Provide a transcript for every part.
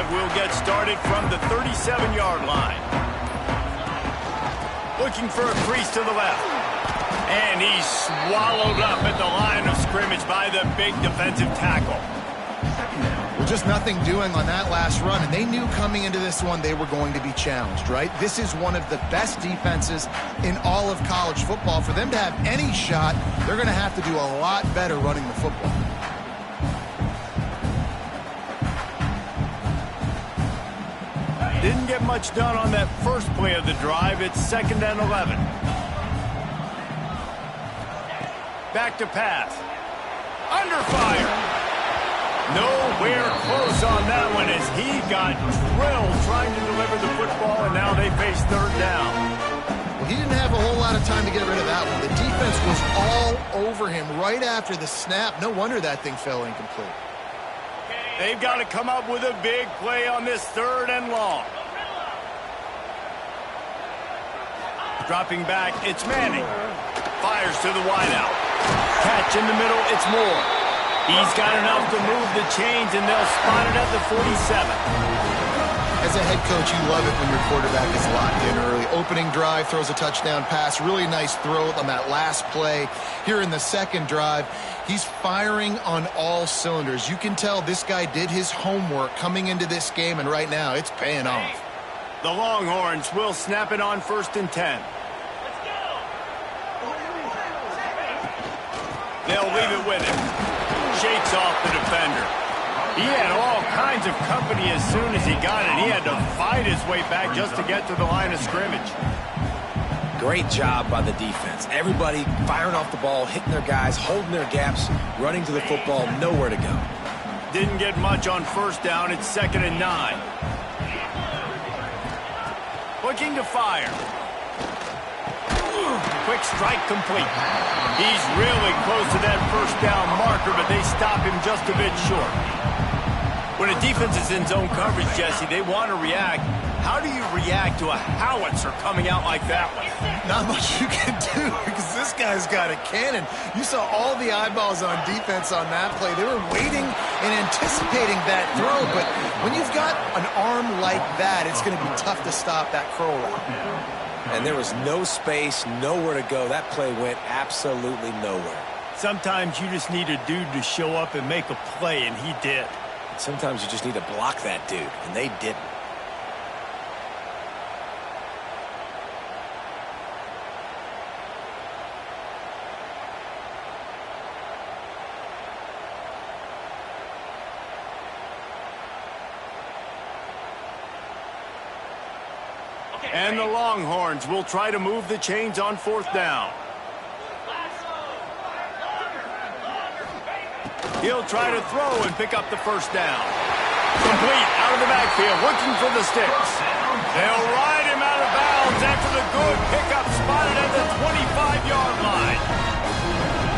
drive will get started from the 37-yard line. Looking for a crease to the left. And he's swallowed up at the line of scrimmage by the big defensive tackle. Well, just nothing doing on that last run, and they knew coming into this one they were going to be challenged, right? This is one of the best defenses in all of college football. For them to have any shot, they're going to have to do a lot better running the football. Didn't get much done on that first play of the drive. It's 2nd and 11. Back to pass. Under fire. Nowhere close on that one as he got drilled trying to deliver the football, and now they face 3rd down. Well, he didn't have a whole lot of time to get rid of that one. The defense was all over him right after the snap. No wonder that thing fell incomplete. They've got to come up with a big play on this 3rd and long. Dropping back, it's Manning. Fires to the wideout. Catch in the middle, it's Moore. He's got enough to move the chains, and they'll spot it at the 47. As a head coach, you love it when your quarterback is locked in early. Opening drive, throws a touchdown pass. Really nice throw on that last play. Here in the 2nd drive, he's firing on all cylinders. You can tell this guy did his homework coming into this game, and right now it's paying off. The Longhorns will snap it on 1st and 10. They'll leave it with him. Shakes off the defender. He had all kinds of company as soon as he got it. He had to fight his way back just to get to the line of scrimmage. Great job by the defense. Everybody firing off the ball, hitting their guys, holding their gaps, running to the football, nowhere to go. Didn't get much on 1st down. It's 2nd and 9. Looking to fire. Quick strike complete. He's really close to that 1st down marker, but they stop him just a bit short. When a defense is in zone coverage, Jesse, they want to react. How do you react to a howitzer coming out like that one? Not much you can do because this guy's got a cannon. You saw all the eyeballs on defense on that play. They were waiting and anticipating that throw, but when you've got an arm like that, it's going to be tough to stop that curl route. And there was no space, nowhere to go. That play went absolutely nowhere. Sometimes you just need a dude to show up and make a play, and he did. Sometimes you just need to block that dude, and they didn't. And the Longhorns will try to move the chains on 4th down. He'll try to throw and pick up the 1st down. Complete out of the backfield, looking for the sticks. They'll ride him out of bounds after the good pickup spotted at the 25-yard line.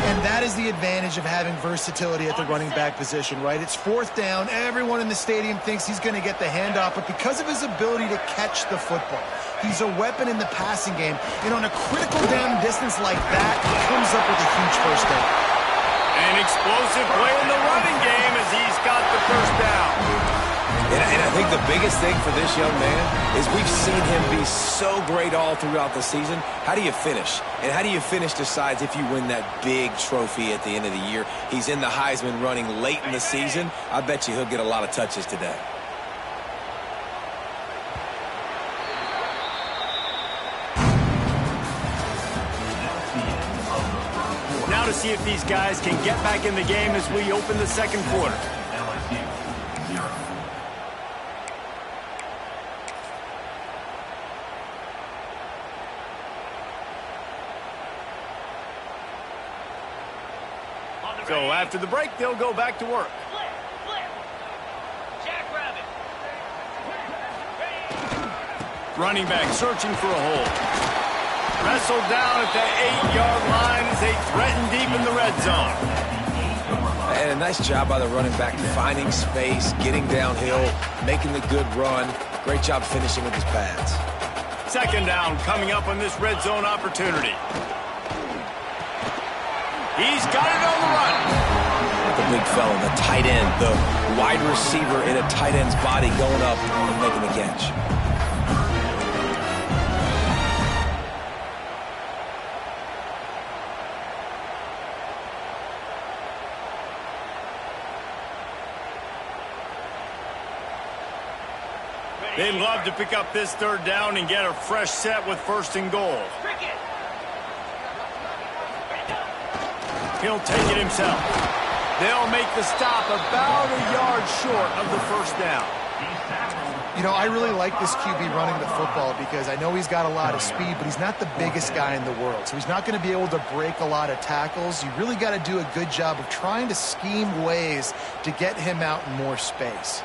And that is the advantage of having versatility at the running back position, right? It's 4th down. Everyone in the stadium thinks he's going to get the handoff, but because of his ability to catch the football, he's a weapon in the passing game. And on a critical down distance like that, he comes up with a huge 1st down. An explosive play in the running game as he's got the 1st down. And I think the biggest thing for this young man is we've seen him be so great all throughout the season. How do you finish? And how do you finish decides if you win that big trophy at the end of the year. He's in the Heisman running late in the season. I bet you he'll get a lot of touches today. Now to see if these guys can get back in the game as we open the 2nd quarter. So after the break, they'll go back to work. Running back searching for a hole. Wrestled down at the 8-yard line as they threaten deep in the red zone. And a nice job by the running back finding space, getting downhill, making the good run. Great job finishing with his pads. 2nd down coming up on this red zone opportunity. He's got it on the run. The big big fella, the tight end, the wide receiver in a tight end's body going up and making the catch. They'd love to pick up this third down and get a fresh set with 1st and goal. He'll take it himself. They'll make the stop about a yard short of the 1st down. You know, I really like this QB running the football because I know he's got a lot of speed, but he's not the biggest guy in the world. So he's not going to be able to break a lot of tackles. You really got to do a good job of trying to scheme ways to get him out in more space.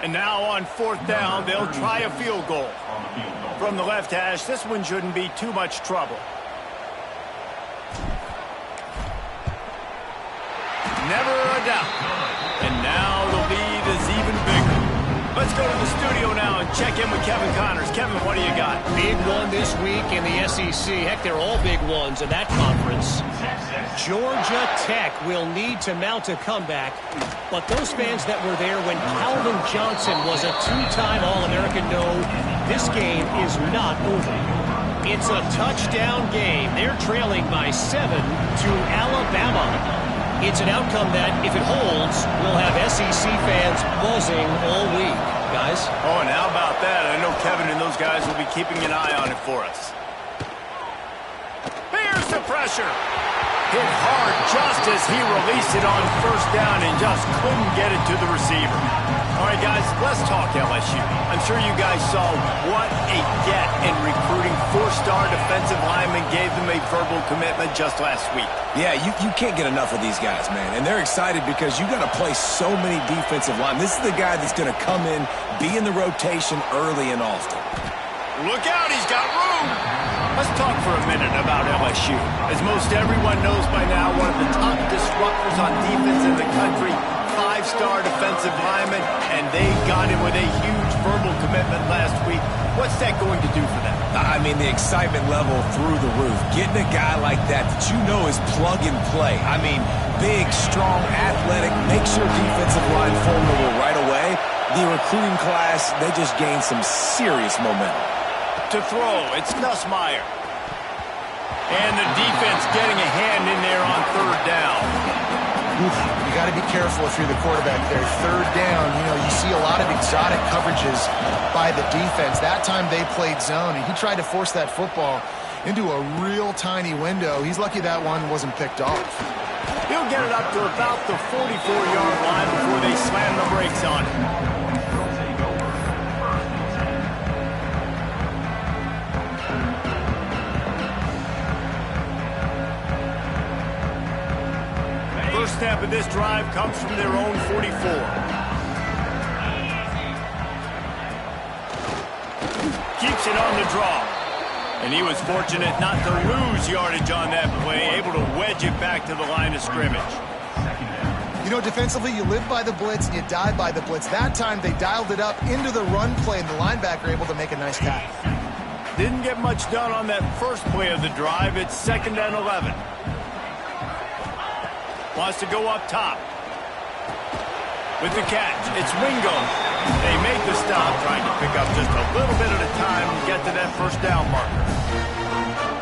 And now on 4th down, they'll try a field goal. From the left hash, this one shouldn't be too much trouble. Never a doubt. And now the lead is even bigger. Let's go to the studio now and check in with Kevin Connors. Kevin, what do you got? Big one this week in the SEC. Heck, they're all big ones in that conference. Georgia Tech will need to mount a comeback, but those fans that were there when Calvin Johnson was a 2-time All-American know this game is not over. It's a touchdown game. They're trailing by 7 to Alabama. It's an outcome that, if it holds, will have SEC fans buzzing all week. Guys? Oh, and how about that? I know Kevin and those guys will be keeping an eye on it for us. Here's the pressure. Hit hard just as he released it on 1st down and just couldn't get it to the receiver. All right, guys, let's talk LSU. I'm sure you guys saw what a get in recruiting. 4-star defensive linemen gave them a verbal commitment just last week. Yeah, you can't get enough of these guys, man. And they're excited because you got to play so many defensive linemen. This is the guy that's going to come in, be in the rotation early and often. Look out, he's got room. Let's talk for a minute about LSU. As most everyone knows by now, one of the top disruptors on defense in the country, 5-star defensive lineman, and they got him with a huge verbal commitment last week. What's that going to do for them? I mean, the excitement level through the roof. Getting a guy like that you know is plug and play. I mean, big, strong, athletic, make sure defensive line formidable right away. The recruiting class, they just gained some serious momentum. To throw, it's Nussmeier. And the defense getting a hand in there on 3rd down. You got to be careful if you're the quarterback there. 3rd down, you know, you see a lot of exotic coverages by the defense. That time they played zone, and he tried to force that football into a real tiny window. He's lucky that one wasn't picked off. He'll get it up to about the 44-yard line before they slam the brakes on it. First step of this drive comes from their own 44. Keeps it on the draw. And he was fortunate not to lose yardage on that play, able to wedge it back to the line of scrimmage. You know, defensively, you live by the blitz and you die by the blitz. That time, they dialed it up into the run play, and the linebacker able to make a nice tackle. Didn't get much done on that first play of the drive. It's 2nd and 11. Wants to go up top. With the catch, it's Wingo. They make the stop, trying to pick up just a little bit at a time and get to that 1st down marker.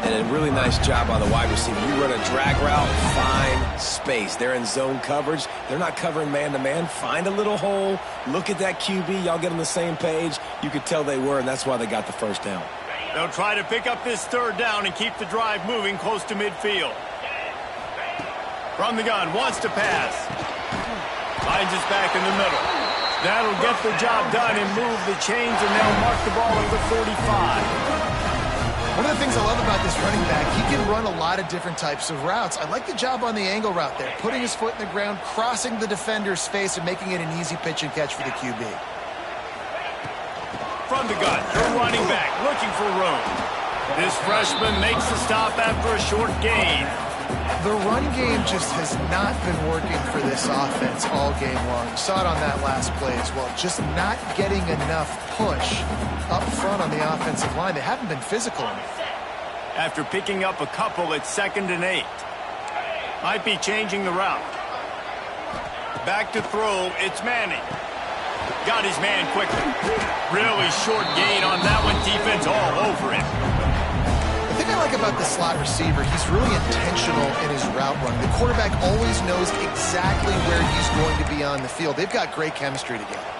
And a really nice job by the wide receiver. You run a drag route, find space. They're in zone coverage. They're not covering man-to-man. Find a little hole. Look at that QB. Y'all get on the same page. You could tell they were, and that's why they got the 1st down. They'll try to pick up this 3rd down and keep the drive moving close to midfield. From the gun, wants to pass. Finds us back in the middle. That'll get the job done and move the chains, and they'll mark the ball at the 35. One of the things I love about this running back, he can run a lot of different types of routes. I like the job on the angle route there, putting his foot in the ground, crossing the defender's face, and making it an easy pitch and catch for the QB. From the gun, the running back looking for room. This freshman makes the stop after a short gain. The run game just has not been working for this offense all game long. You saw it on that last play as well. Just not getting enough push up front on the offensive line. They haven't been physical enough. after picking up a couple at 2nd and 8. Might be changing the route. Back to throw, it's Manning. Got his man quickly. Really short gain on that one. Defense all over him. The thing I like about the slot receiver, he's really intentional in his route run. The quarterback always knows exactly where he's going to be on the field. They've got great chemistry together.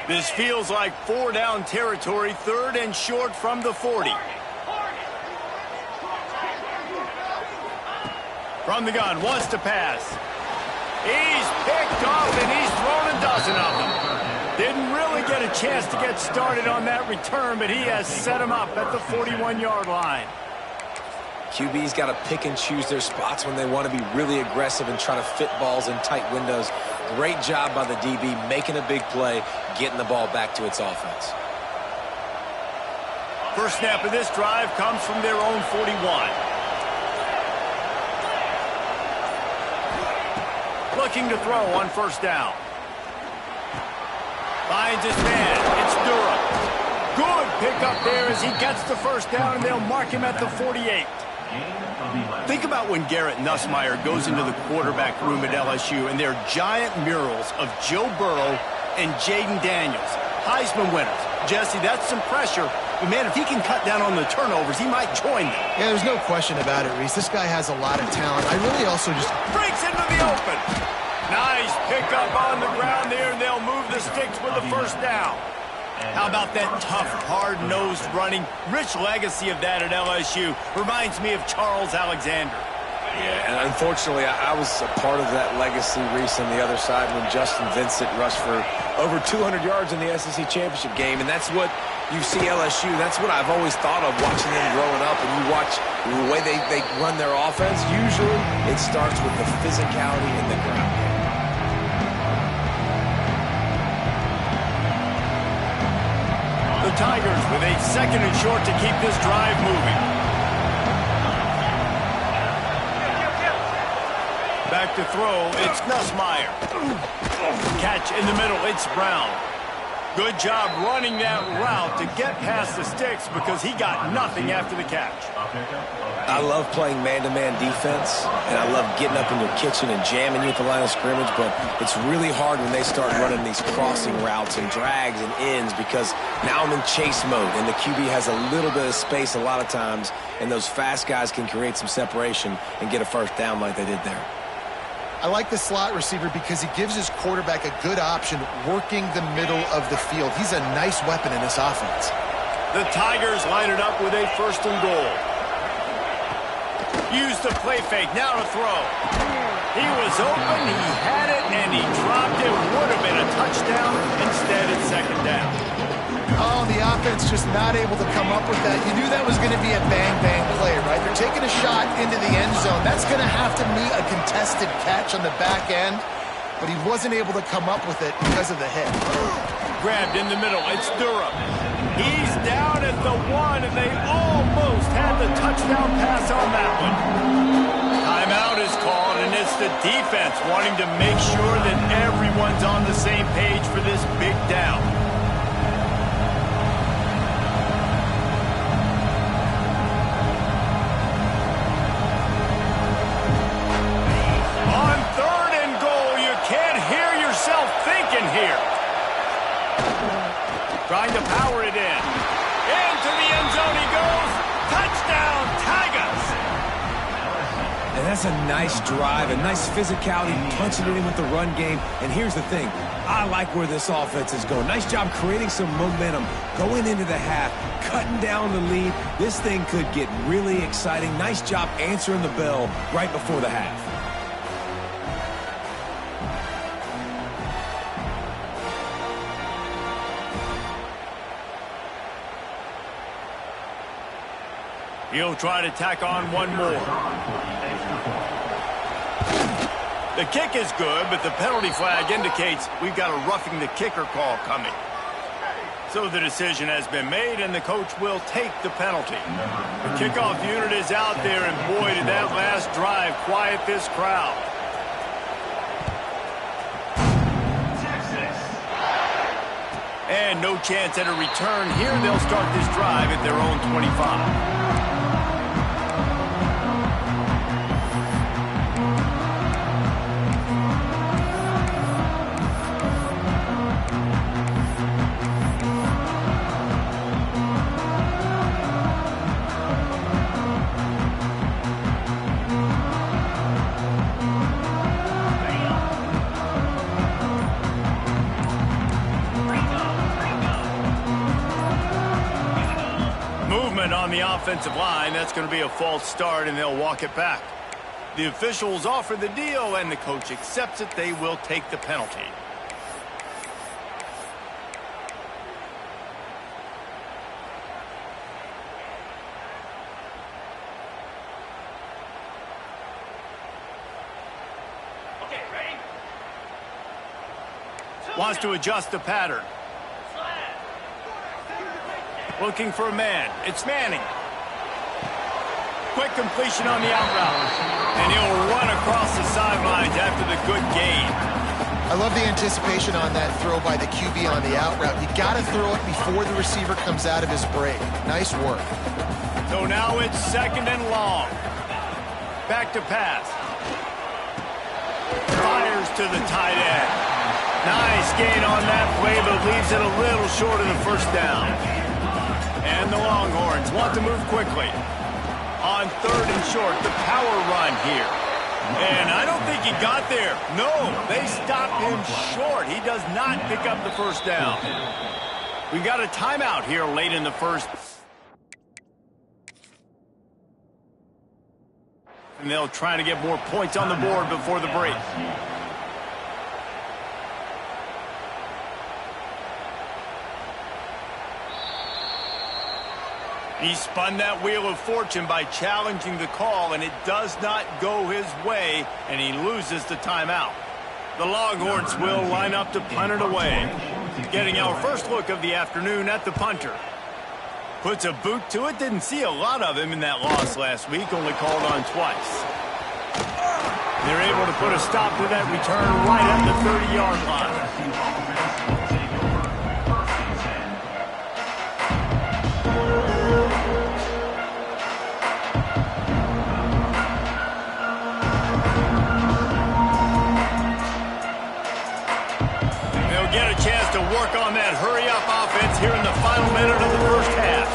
This feels like 4-down territory, 3rd and short from the 40. From the gun, wants to pass. He's picked off and he's thrown a dozen of them. Didn't really get a chance to get started on that return, but he has set him up at the 41-yard line. QB's got to pick and choose their spots when they want to be really aggressive and try to fit balls in tight windows. Great job by the DB making a big play, getting the ball back to its offense. First snap of this drive comes from their own 41. Looking to throw on 1st down. Finds his man. It's Durham. Good pickup there as he gets the 1st down, and they'll mark him at the 48. Think about when Garrett Nussmeier goes into the quarterback room at LSU and there are giant murals of Joe Burrow and Jaden Daniels, Heisman winners. Jesse, that's some pressure. But, man, if he can cut down on the turnovers, he might join them. Yeah, there's no question about it, Reese. This guy has a lot of talent. I really also just... Breaks into the open. Nice pickup on the ground there, and they'll move the sticks for the 1st down. How about that tough, hard-nosed running? Rich legacy of that at LSU. Reminds me of Charles Alexander. Yeah, and unfortunately, I was a part of that legacy, Reese, on the other side when Justin Vincent rushed for over 200 yards in the SEC Championship game, and that's what you see LSU. That's what I've always thought of watching them growing up, and you watch the way they run their offense. Usually, it starts with the physicality in the ground. The Tigers with a 2nd and short to keep this drive moving. Back to throw, it's Nussmeier. Catch in the middle, it's Brown. Good job running that route to get past the sticks because he got nothing after the catch. I love playing man-to-man defense, and I love getting up in your kitchen and jamming you at the line of scrimmage, but it's really hard when they start running these crossing routes and drags and ends because now I'm in chase mode, and the QB has a little bit of space a lot of times, and those fast guys can create some separation and get a 1st down like they did there. I like the slot receiver because he gives his quarterback a good option working the middle of the field. He's a nice weapon in this offense. The Tigers line it up with a 1st and goal. Use the play fake, now to throw. He was open, he had it, and he dropped it. Would have been a touchdown. Instead, it's 2nd down. Oh, the offense just not able to come up with that. You knew that was going to be a bang-bang play, right? They're taking a shot into the end zone. That's going to have to meet a contested catch on the back end, but he wasn't able to come up with it because of the hit. Grabbed in the middle, it's Durham. He's down at the 1, and they almost had the touchdown pass on that one. Timeout is called, and it's the defense wanting to make sure that everyone's on the same page for this big down. On 3rd and goal, you can't hear yourself thinking here. Trying to power it in. Into the end zone he goes. Touchdown, Tigers. And that's a nice drive, a nice physicality, punching it in with the run game. And here's the thing. I like where this offense is going. Nice job creating some momentum, going into the half, cutting down the lead. This thing could get really exciting. Nice job answering the bell right before the half. He'll try to tack on one more. The kick is good, but the penalty flag indicates we've got a roughing the kicker call coming. So the decision has been made, and the coach will take the penalty. The kickoff unit is out there, and boy, did that last drive quiet this crowd. And no chance at a return here. They'll start this drive at their own 25. On the offensive line, that's going to be a false start, and they'll walk it back. The officials offer the deal, and the coach accepts it. They will take the penalty. Okay, ready? Wants to adjust the pattern. Looking for a man. It's Manning. Quick completion on the out route. And he'll run across the sidelines after the good gain. I love the anticipation on that throw by the QB on the out route. You got to throw it before the receiver comes out of his break. Nice work. So now it's 2nd and long. Back to pass. Fires to the tight end. Nice gain on that play, but leaves it a little short of the first down. And the Longhorns want to move quickly. On 3rd and short, the power run here. And I don't think he got there. No, they stopped him short. He does not pick up the first down. We got a timeout here late in the first. And they'll try to get more points on the board before the break. He spun that wheel of fortune by challenging the call, and it does not go his way, and he loses the timeout. The Longhorns will line up to punt it away. Getting our first look of the afternoon at the punter. Puts a boot to it. Didn't see a lot of him in that loss last week, only called on twice. They're able to put a stop to that return right at the 30-yard line. Get a chance to work on that hurry-up offense here in the final minute of the first half.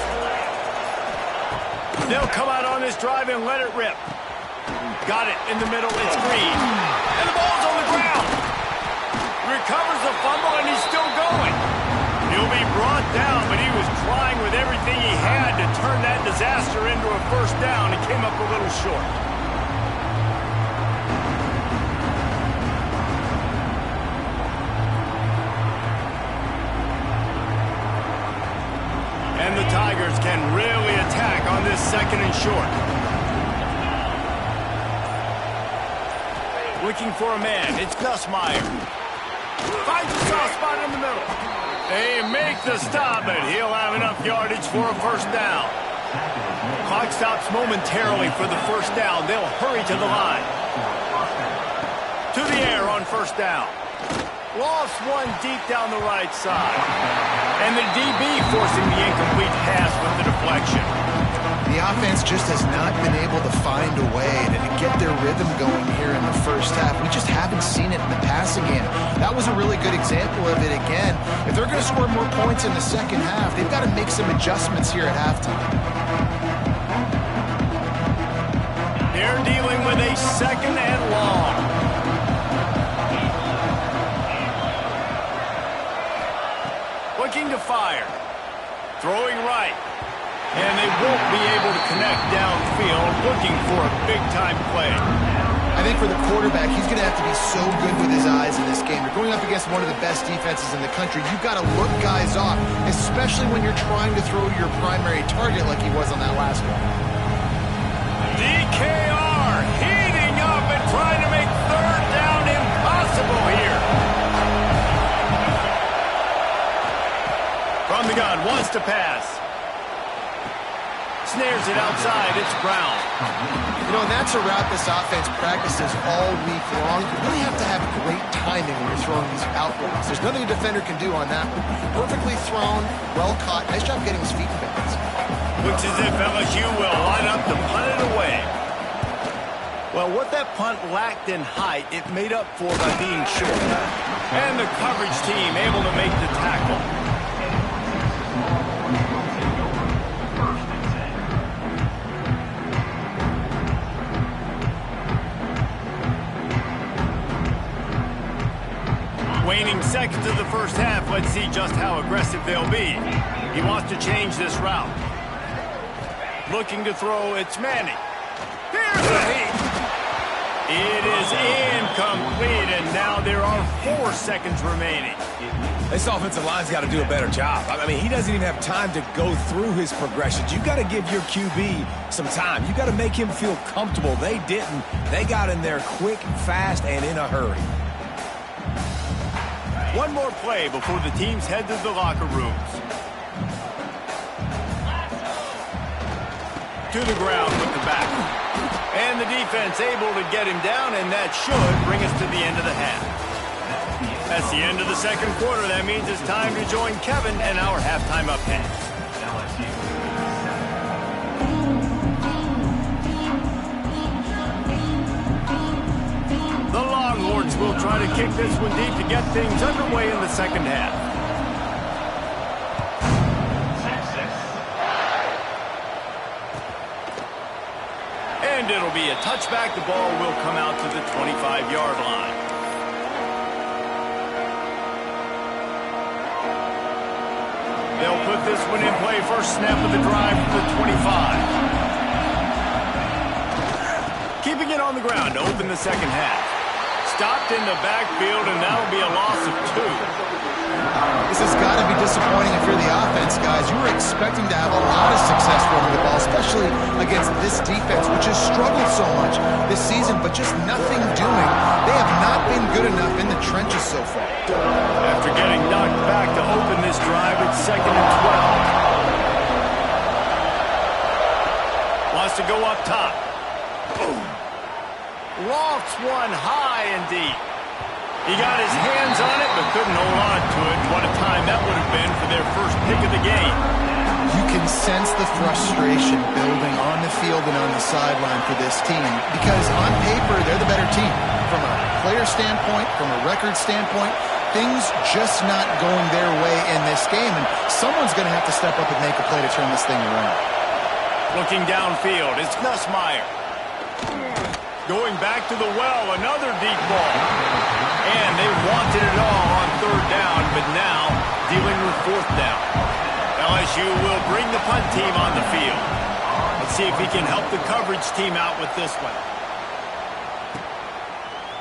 They'll come out on this drive and let it rip. Got it in the middle. It's Green. And the ball's on the ground. Recovers the fumble, and he's still going. He'll be brought down, but he was trying with everything he had to turn that disaster into a first down and came up a little short. And the Tigers can really attack on this 2nd and short. Looking for a man. It's Nussmeier. Finds a soft spot in the middle. They make the stop, but he'll have enough yardage for a first down. Clock stops momentarily for the first down. They'll hurry to the line. To the air on first down. Lost one deep down the right side. And the DB forcing the incomplete pass with the deflection. The offense just has not been able to find a way to get their rhythm going here in the first half. We just haven't seen it in the passing game. That was a really good example of it again. If they're going to score more points in the second half, they've got to make some adjustments here at halftime. They're dealing with a 2nd and long. Looking to fire. Throwing right. And they won't be able to connect downfield, looking for a big-time play. I think for the quarterback, he's going to have to be so good with his eyes in this game. You're going up against one of the best defenses in the country. You've got to look guys off, especially when you're trying to throw your primary target like he was on that last one. DKR heating up and trying to make 3rd down impossible here. From the Shotgun wants to pass. Snares it outside. It's Brown. You know, and that's a route this offense practices all week long. You really have to have great timing when you're throwing these out routes. There's nothing a defender can do on that one. Perfectly thrown, well caught. Nice job getting his feet in bounds. Looks as if LSU will line up to punt it away. Well, what that punt lacked in height, it made up for by being short. And the coverage team able to make the tackle. Waning seconds of the first half. Let's see just how aggressive they'll be. He wants to change this route. Looking to throw, it's Manning. Here's the heat. It is incomplete, and now there are 4 seconds remaining. This offensive line's got to do a better job. I mean, he doesn't even have time to go through his progressions. You've got to give your QB some time. You've got to make him feel comfortable. They didn't. They got in there quick, fast, and in a hurry. One more play before the teams head to the locker rooms. To the ground with the back. And the defense able to get him down, and that should bring us to the end of the half. That's the end of the second quarter. That means it's time to join Kevin and our halftime up pass. The Longhorns will try to kick this one deep to get things underway in the second half. And it'll be a touchback. The ball will come out to the 25-yard line. They'll put this one in play. First snap of the drive to the 25. Keeping it on the ground to open the second half. Stopped in the backfield, and that'll be a loss of 2. This has got to be disappointing if you're the offense, guys. You were expecting to have a lot of success running the ball, especially against this defense, which has struggled so much this season, but just nothing doing. They have not been good enough in the trenches so far. After getting knocked back to open this drive, it's 2nd and 12. Wants to go up top. Lofts one high and deep. He got his hands on it, but couldn't hold on to it. What a time that would have been for their first pick of the game. You can sense the frustration building on the field and on the sideline for this team because on paper, they're the better team. From a player standpoint, from a record standpoint, things just not going their way in this game, and someone's going to have to step up and make a play to turn this thing around. Looking downfield, it's Nussmeier. Going back to the well, another deep ball. And they wanted it all on 3rd down, but now dealing with 4th down. LSU will bring the punt team on the field. Let's see if he can help the coverage team out with this one.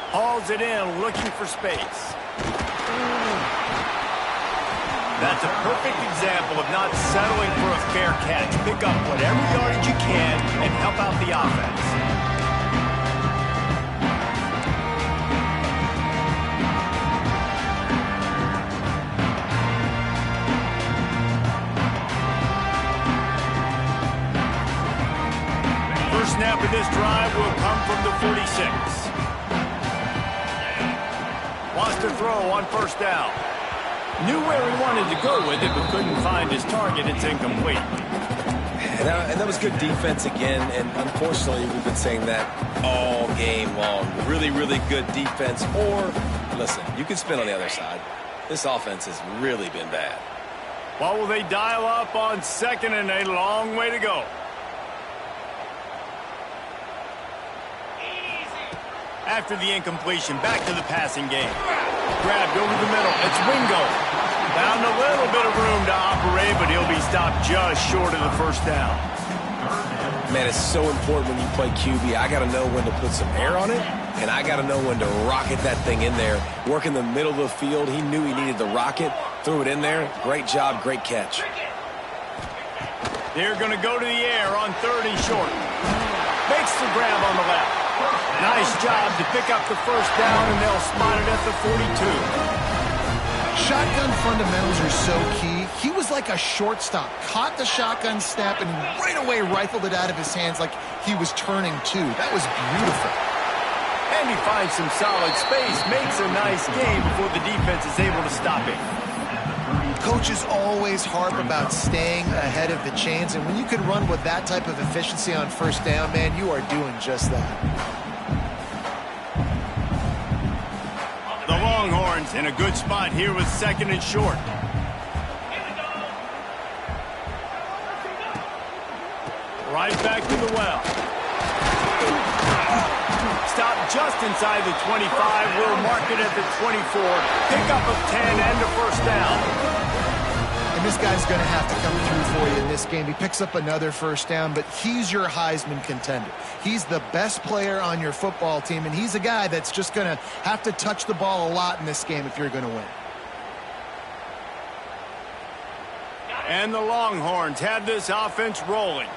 Hauls it in, looking for space. That's a perfect example of not settling for a fair catch. Pick up whatever yardage you can and help out the offense. Snap of this drive will come from the 46. Wants to throw on 1st down. Knew where he wanted to go with it, but couldn't find his target. It's incomplete. And that was good defense again, and unfortunately, we've been saying that all game long. Really, really good defense, or, listen, you can spin on the other side. This offense has really been bad. What will they dial up on 2nd and a long way to go? After the incompletion, back to the passing game. Grabbed over the middle. It's Wingo. Found a little bit of room to operate, but he'll be stopped just short of the 1st down. Man, it's so important when you play QB. I got to know when to put some air on it, and I got to know when to rocket that thing in there. Work in the middle of the field. He knew he needed the rocket. Threw it in there. Great job, great catch. They're going to go to the air on 3rd and short. Makes the grab on the left. Nice job to pick up the 1st down, and they'll spot it at the 42. Shotgun fundamentals are so key. He was like a shortstop, caught the shotgun snap, and right away rifled it out of his hands like he was turning two. That was beautiful. And he finds some solid space, makes a nice game before the defense is able to stop him. Coaches always harp about staying ahead of the chains, and when you can run with that type of efficiency on first down, man, you are doing just that. The Longhorns in a good spot here with 2nd and short. Right back to the well. Stop just inside the 25. We'll mark it at the 24. Pickup of 10 and a first down. And this guy's going to have to come through for you in this game. He picks up another first down, but he's your Heisman contender. He's the best player on your football team, and he's a guy that's just going to have to touch the ball a lot in this game if you're going to win. And the Longhorns have this offense rolling.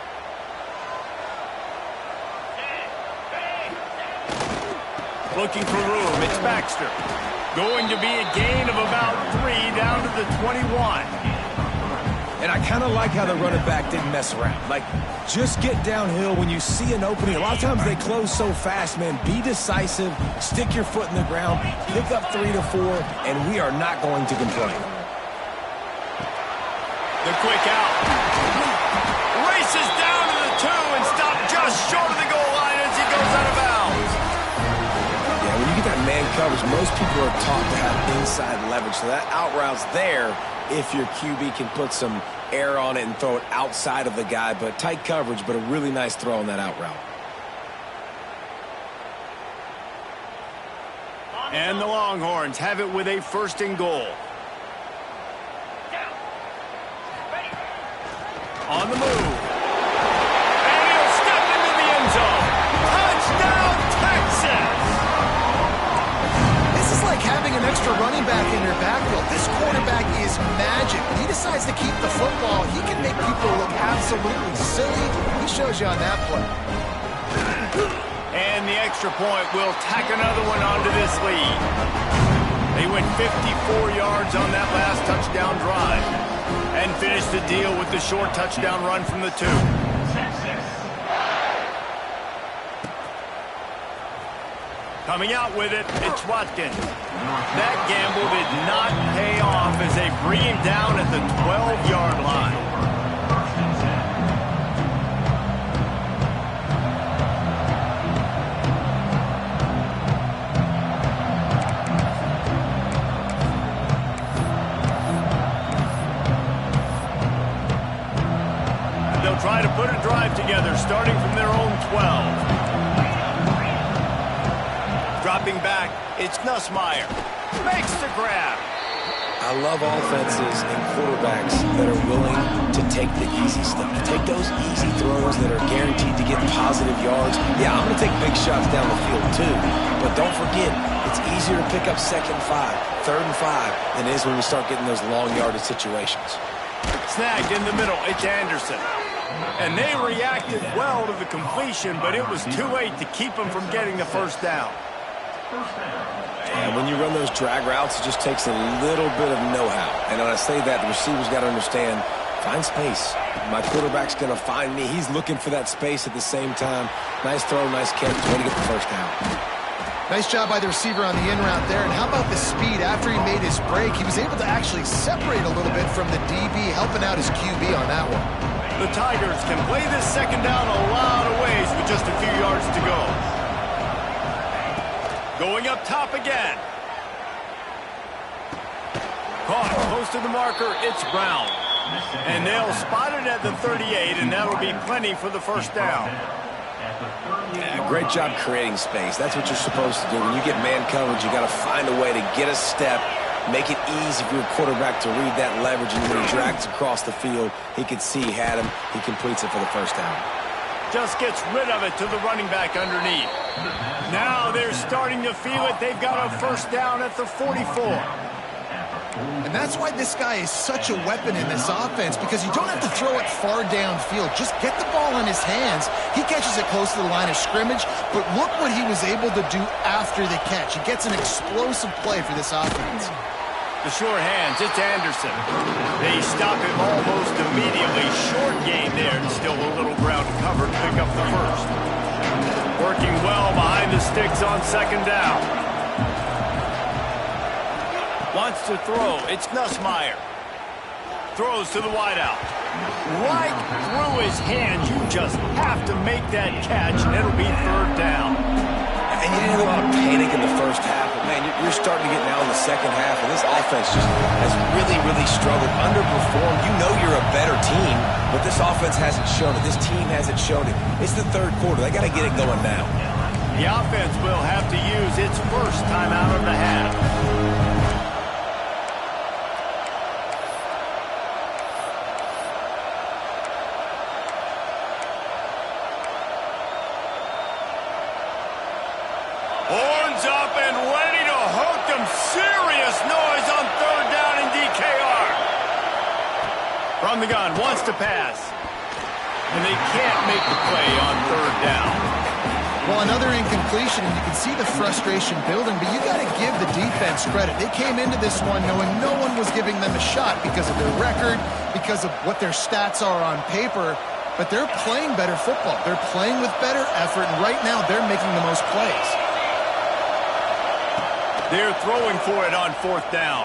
Looking for room. It's Baxter. Going to be a gain of about 3 down to the 21. And I kind of like how the running back didn't mess around. Like, just get downhill when you see an opening. A lot of times they close so fast, man. Be decisive, stick your foot in the ground, pick up 3 to 4, and we are not going to complain. The quick out. Races down to the 2 and stopped just short of the goal line as he goes out of bounds. Yeah, when you get that man coverage, most people are taught to have inside leverage. So that out route's there if your QB can put some air on it and throw it outside of the guy. But tight coverage, but a really nice throw on that out route. And the Longhorns have it with a 1st and goal. On the move. And he'll step into the end zone. Touchdown, Texas! This is like having an extra running back in your backfield. This quarterback is magic. When he decides to keep the football, he can make people look absolutely silly. He shows you on that play. And the extra point will tack another one onto this lead. They went 54 yards on that last touchdown drive. And finish the deal with the short touchdown run from the 2. Coming out with it, it's Watkins. That gamble did not pay off as they bring him down at the 12-yard line. Try to put a drive together, starting from their own 12. Dropping back, it's Nussmeier. Makes the grab. I love offenses and quarterbacks that are willing to take the easy stuff. Take those easy throws that are guaranteed to get positive yards. Yeah, I'm going to take big shots down the field too. But don't forget, it's easier to pick up 2nd and 5, 3rd and 5 than it is when we start getting those long yardage situations. Snagged in the middle, it's Anderson. And they reacted well to the completion, but it was too late to keep them from getting the first down. And when you run those drag routes, it just takes a little bit of know-how. And when I say that, the receiver's got to understand, find space. My quarterback's going to find me. He's looking for that space at the same time. Nice throw, nice catch. Way to get the first down. Nice job by the receiver on the in route there. And how about the speed? After he made his break, he was able to actually separate a little bit from the DB, helping out his QB on that one. The Tigers can play this 2nd down a lot of ways with just a few yards to go. Going up top again. Caught close to the marker, it's Brown. And they'll spot it at the 38, and that'll be plenty for the first down. Yeah, great job creating space. That's what you're supposed to do. When you get man coverage, you got to find a way to get a step, make it easy for your quarterback to read that leverage, and when he drags across the field, he can see he had him. He completes it for the first down. Just gets rid of it to the running back underneath. Now they're starting to feel it. They've got a first down at the 44. And that's why this guy is such a weapon in this offense, because you don't have to throw it far downfield. Just get the ball in his hands. He catches it close to the line of scrimmage, but look what he was able to do after the catch. He gets an explosive play for this offense. The short hands, it's Anderson. They stop him almost immediately. Short gain there, and still a little ground to cover to pick up the first. Working well behind the sticks on second down. Wants to throw. It's Nussmeier. Throws to the wideout. Right through his hands. You just have to make that catch, and it'll be third down. And you didn't have a lot of panic in the first half, but man, you're starting to get now in the second half, and this offense just has really, really struggled, underperformed. You know you're a better team, but this offense hasn't shown it. This team hasn't shown it. It's the third quarter. They got to get it going now. The offense will have to use its first timeout of the half. Horns up and ready to hook them. Serious noise on third down in DKR. From the gun, wants to pass. And they can't make the play on third down. Well, another incompletion, and you can see the frustration building, but you got to give the defense credit. They came into this one knowing no one was giving them a shot because of their record, because of what their stats are on paper, but they're playing better football. They're playing with better effort, and right now they're making the most plays. They're throwing for it on fourth down.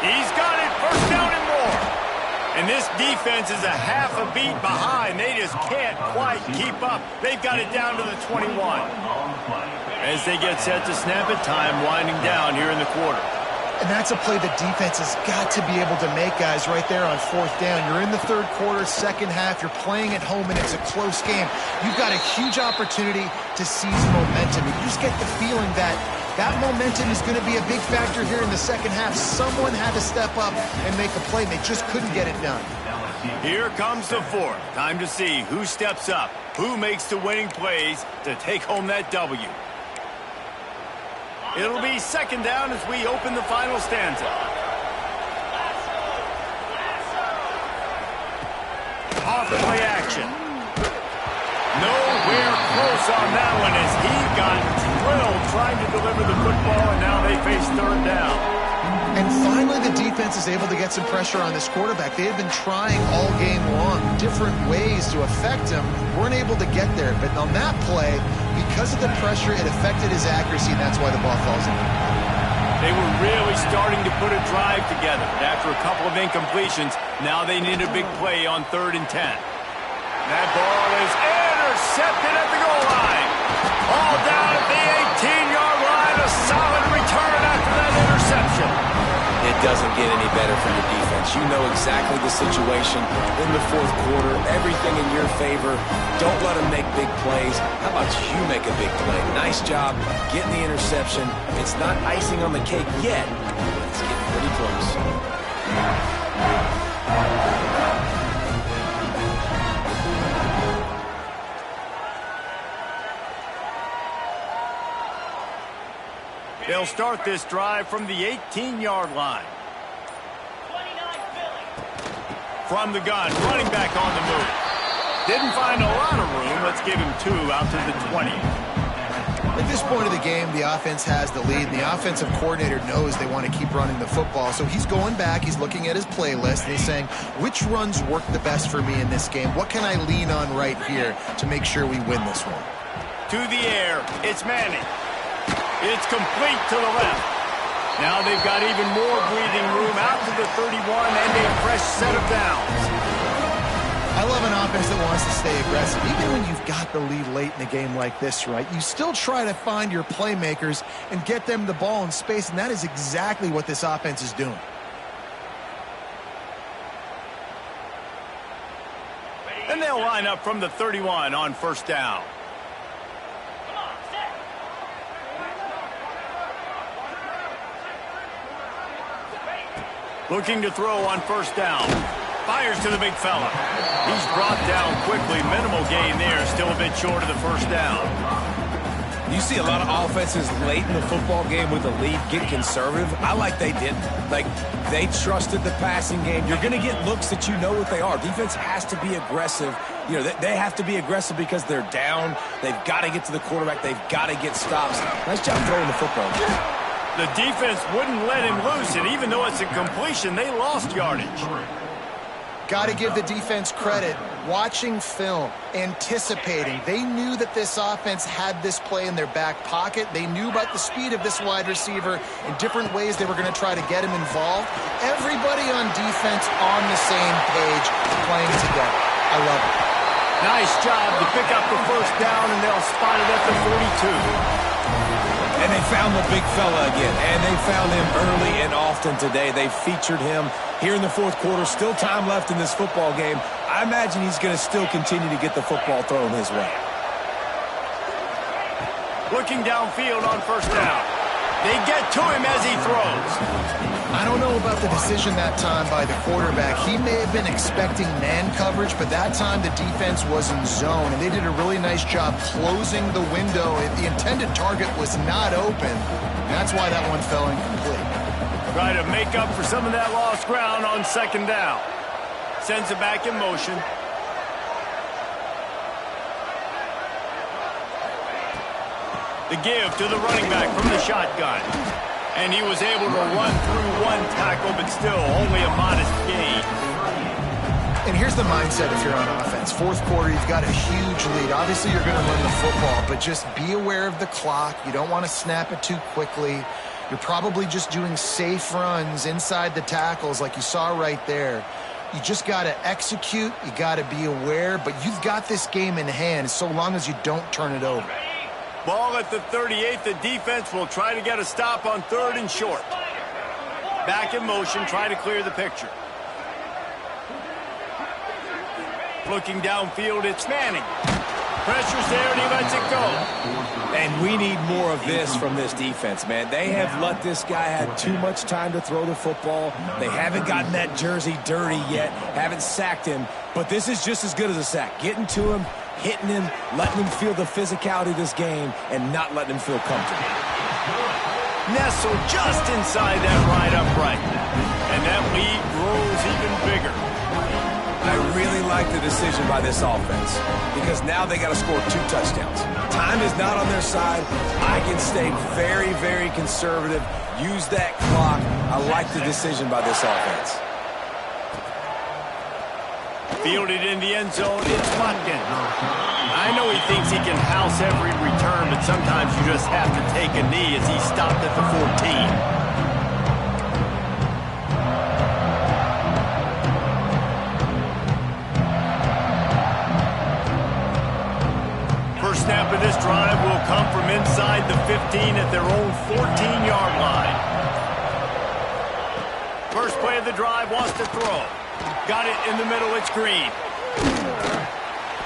He's got it, first down and more. And this defense is a half a beat behind. They just can't quite keep up. They've got it down to the 21. As they get set to snap it, time winding down here in the quarter. And that's a play the defense has got to be able to make, guys, right there on fourth down. You're in the third quarter, second half. You're playing at home, and it's a close game. You've got a huge opportunity to seize momentum. You just get the feeling that that momentum is going to be a big factor here in the second half. Someone had to step up and make a play. They just couldn't get it done. Here comes the fourth. Time to see who steps up, who makes the winning plays to take home that W. It'll be second down as we open the final stanza. Off play action. Nowhere close on that one as he got drilled trying to deliver the football, and now they face third down. And finally, the defense is able to get some pressure on this quarterback. They had been trying all game long, different ways to affect him. Weren't able to get there. But on that play, because of the pressure, it affected his accuracy, and that's why the ball falls in. They were really starting to put a drive together. After a couple of incompletions, now they need a big play on 3rd and 10. That ball is intercepted at the goal line. All down at the 18-yard line. A solid return after that interception. It doesn't get any better for your defense. You know exactly the situation in the fourth quarter. Everything in your favor. Don't let them make big plays. How about you make a big play? Nice job getting the interception. It's not icing on the cake yet. It's getting pretty close. They'll start this drive from the 18-yard line. From the gun, running back on the move. Didn't find a lot of room. Let's give him 2 out to the 20. At this point of the game, the offense has the lead, and the offensive coordinator knows they want to keep running the football. So he's going back, he's looking at his playlist, and he's saying, which runs work the best for me in this game? What can I lean on right here to make sure we win this one? To the air, it's Manning. It's complete to the left. Now they've got even more breathing room out to the 31 and a fresh set of downs. I love an offense that wants to stay aggressive. Even when you've got the lead late in a game like this, right, you still try to find your playmakers and get them the ball in space, and that is exactly what this offense is doing. And they'll line up from the 31 on first down. Looking to throw on first down. Fires to the big fella. He's brought down quickly. Minimal gain there. Still a bit short of the first down. You see a lot of offenses late in the football game with a lead get conservative. I like they didn't. Like, they trusted the passing game. You're going to get looks that you know what they are. Defense has to be aggressive. You know, they have to be aggressive because they're down. They've got to get to the quarterback. They've got to get stops. Nice job throwing the football. The defense wouldn't let him loose, and even though it's a completion, they lost yardage. Got to give the defense credit. Watching film, anticipating. They knew that this offense had this play in their back pocket. They knew about the speed of this wide receiver and different ways they were going to try to get him involved. Everybody on defense on the same page, playing together. I love it. Nice job to pick up the first down, and they'll spot it at the 42. And they found the big fella again, and they found him early and often today. They featured him here in the fourth quarter. Still time left in this football game. I imagine he's going to still continue to get the football thrown his way. Looking downfield on first down. They get to him as he throws. I don't know about the decision that time by the quarterback. He may have been expecting man coverage, but that time the defense was in zone, and they did a really nice job closing the window. The intended target was not open. That's why that one fell incomplete. Try to make up for some of that lost ground on second down. Sends it back in motion. The give to the running back from the shotgun. And he was able to run through one tackle, but still only a modest gain. And here's the mindset if you're on offense. Fourth quarter, you've got a huge lead. Obviously, you're going to run the football, but just be aware of the clock. You don't want to snap it too quickly. You're probably just doing safe runs inside the tackles like you saw right there. You just got to execute. You got to be aware, but you've got this game in hand so long as you don't turn it over. Ball at the 38. The defense will try to get a stop on third and short. Back in motion, try to clear the picture. Looking downfield, it's Manning. Pressure's there, and he lets it go. And we need more of this from this defense, man. They have let this guy have too much time to throw the football. They haven't gotten that jersey dirty yet, haven't sacked him. But this is just as good as a sack. Getting to him, hitting him, letting him feel the physicality of this game, and not letting him feel comfortable. Nestled just inside that right upright. And that lead grows even bigger. I really like the decision by this offense because now they got to score 2 touchdowns. Time is not on their side. I can stay very, very conservative. Use that clock. I like the decision by this offense. Fielded in the end zone, it's Watkins. I know he thinks he can house every return, but sometimes you just have to take a knee as he stopped at the 14. Snap of this drive will come from inside the 15 at their own 14-yard line. First play of the drive, wants to throw. Got it in the middle, it's Green.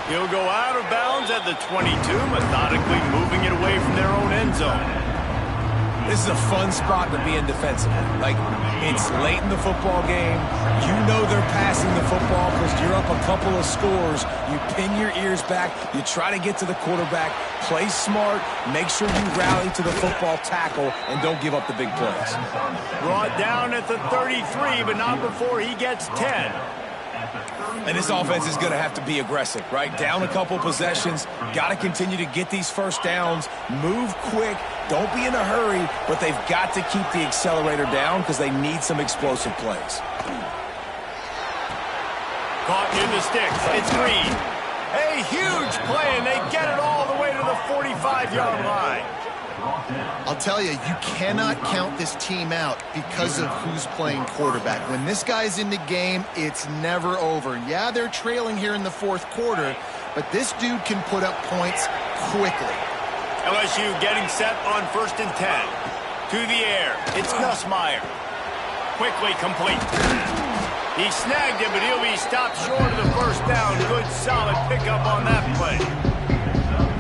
He'll go out of bounds at the 22, methodically moving it away from their own end zone. This is a fun spot to be in defensively. Like, it's late in the football game. You know they're passing the football because you're up a couple of scores. You pin your ears back. You try to get to the quarterback. Play smart. Make sure you rally to the football tackle and don't give up the big plays. Brought down at the 33, but not before he gets 10. And this offense is going to have to be aggressive, right? Down a couple possessions. Got to continue to get these first downs. Move quick. Don't be in a hurry, but they've got to keep the accelerator down because they need some explosive plays. Caught in the sticks. It's Green. A huge play, and they get it all the way to the 45-yard line. I'll tell you, you cannot count this team out because of who's playing quarterback. When this guy's in the game, it's never over. Yeah, they're trailing here in the fourth quarter, but this dude can put up points quickly. LSU getting set on 1st and 10. To the air, it's Nussmeier. Quickly complete. He snagged it, but he'll be stopped short of the first down. Good, solid pickup on that play.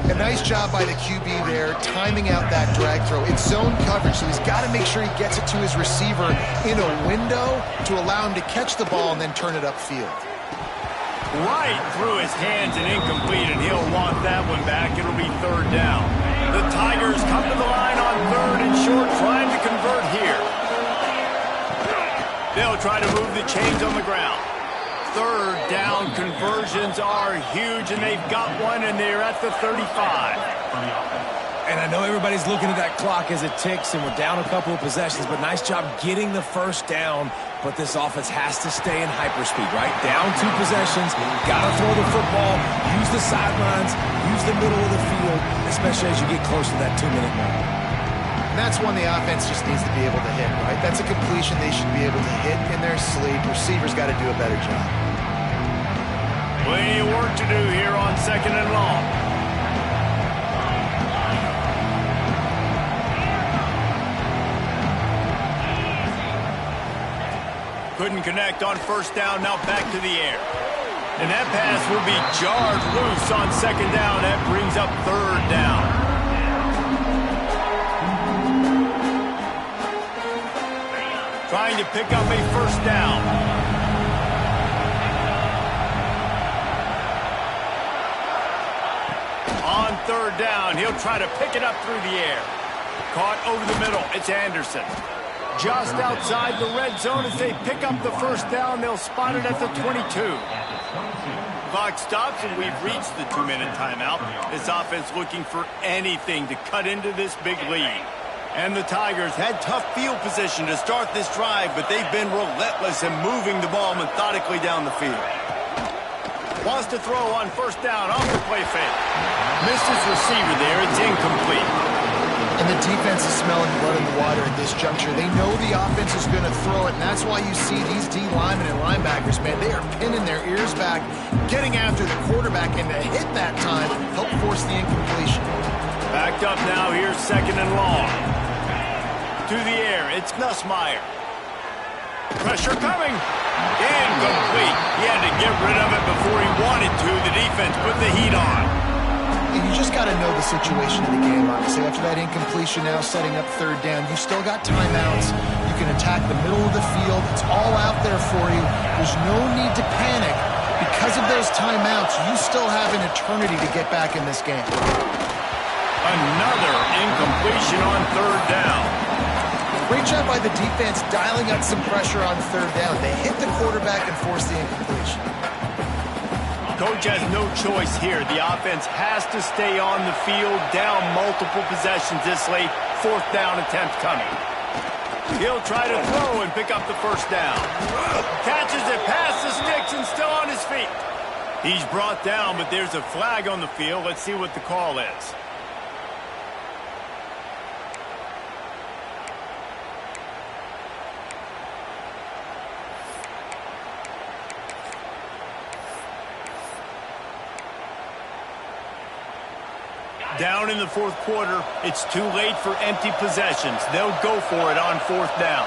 A nice job by the QB there, timing out that drag throw. It's zone coverage, so he's got to make sure he gets it to his receiver in a window to allow him to catch the ball and then turn it upfield. Right through his hands and incomplete, and he'll want that one back. It'll be 3rd down. The Tigers come to the line on 3rd and short, trying to convert here. They'll try to move the chains on the ground. 3rd down conversions are huge, and they've got one, and they're at the 35. And I know everybody's looking at that clock as it ticks, and we're down a couple of possessions, but nice job getting the first down. But this offense has to stay in hyperspeed, right? Down 2 possessions, got to throw the football, use the sidelines, use the middle of the field, especially as you get close to that 2-minute mark. That's one the offense just needs to be able to hit, right? That's a completion they should be able to hit in their sleep. Receivers got to do a better job. Plenty of work to do here on 2nd and long. Couldn't connect on 1st down, now back to the air. And that pass will be jarred loose on 2nd down. That brings up 3rd down. Trying to pick up a 1st down. On 3rd down, he'll try to pick it up through the air. Caught over the middle. It's Anderson. Just outside the red zone as they pick up the 1st down. They'll spot it at the 22. Clock stops, and we've reached the 2-minute timeout. This offense looking for anything to cut into this big lead. And the Tigers had tough field position to start this drive, but they've been relentless in moving the ball methodically down the field. Wants to throw on 1st down off the play fake. Missed his receiver there. It's incomplete. And the defense is smelling blood in the water at this juncture. They know the offense is going to throw it, and that's why you see these D linemen and linebackers, man, they are pinning their ears back, getting after the quarterback, and to hit that time, help force the incompletion. Backed up now, here's 2nd and long. To the air, it's Nussmeier. Pressure coming. Incomplete. He had to get rid of it before he wanted to. The defense put the heat on. And you just got to know the situation of the game, obviously. After that incompletion now, setting up 3rd down, you still got timeouts. You can attack the middle of the field. It's all out there for you. There's no need to panic. Because of those timeouts, you still have an eternity to get back in this game. Another incompletion on 3rd down. Great job by the defense dialing up some pressure on 3rd down. They hit the quarterback and force the incompletion. Coach has no choice here. The offense has to stay on the field, down multiple possessions this late. 4th down attempt coming. He'll try to throw and pick up the 1st down. Catches it past the sticks and still on his feet. He's brought down, but there's a flag on the field. Let's see what the call is. Down in the 4th quarter, it's too late for empty possessions. They'll go for it on 4th down.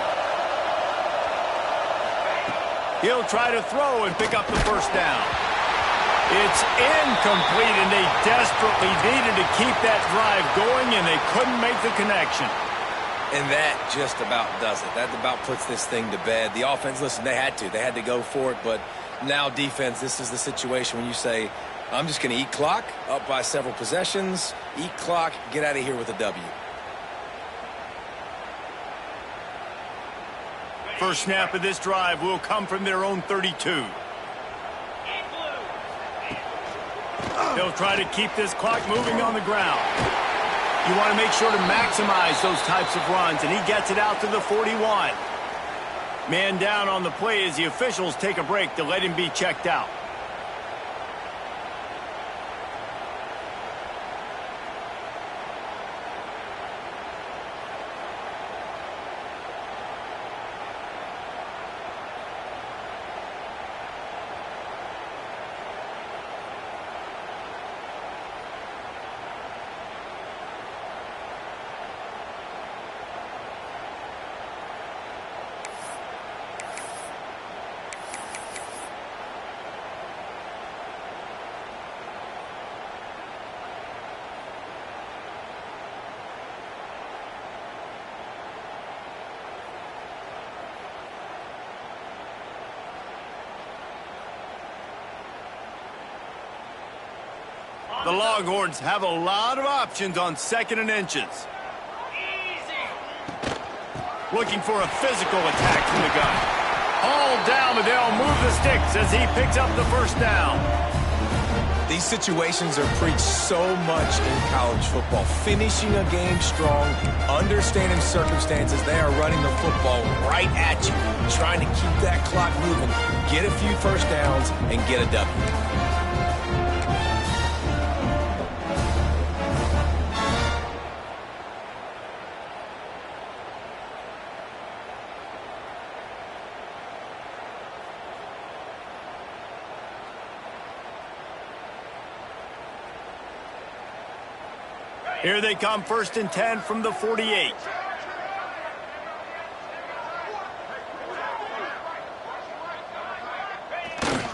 He'll try to throw and pick up the 1st down. It's incomplete, and they desperately needed to keep that drive going, and they couldn't make the connection. And that just about does it. That about puts this thing to bed. The offense, listen, they had to go for it, but now defense, this is the situation when you say, I'm just going to eat clock, up by several possessions, eat clock, get out of here with a W. First snap of this drive will come from their own 32. They'll try to keep this clock moving on the ground. You want to make sure to maximize those types of runs, and he gets it out to the 41. Man down on the play as the officials take a break to let him be checked out. The Longhorns have a lot of options on 2nd and inches. Looking for a physical attack from the gun. All down, but they'll move the sticks as he picks up the 1st down. These situations are preached so much in college football. Finishing a game strong, understanding circumstances. They are running the football right at you, trying to keep that clock moving, get a few first downs, and get a W. Here they come, 1st and 10 from the 48.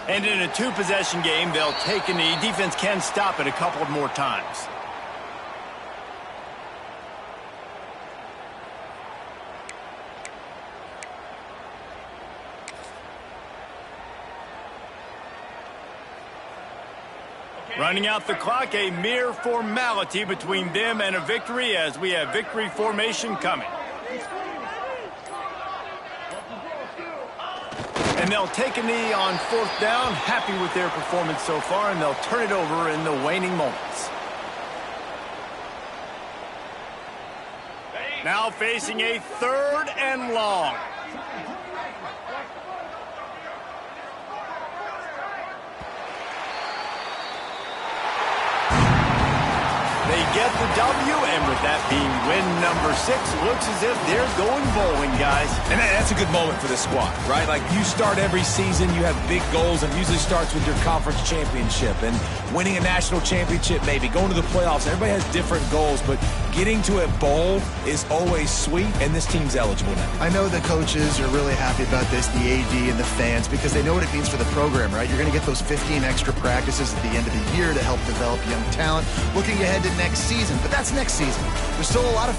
And in a two-possession game, they'll take a knee. Defense can stop it a couple of more times. Running out the clock, a mere formality between them and a victory as we have victory formation coming. And they'll take a knee on 4th down, happy with their performance so far, and they'll turn it over in the waning moments. Now facing a 3rd and long. They get the W, and with that being win number 6, looks as if they're going bowling, guys. And that's a good moment for this squad, right? Like, you start every season, you have big goals, and usually starts with your conference championship and winning a national championship, maybe going to the playoffs. Everybody has different goals, but getting to a bowl is always sweet, and this team's eligible now. I know the coaches are really happy about this, the AD and the fans, because they know what it means for the program, right? You're going to get those 15 extra practices at the end of the year to help develop young talent. Looking ahead to next season, but that's next season. There's still a lot of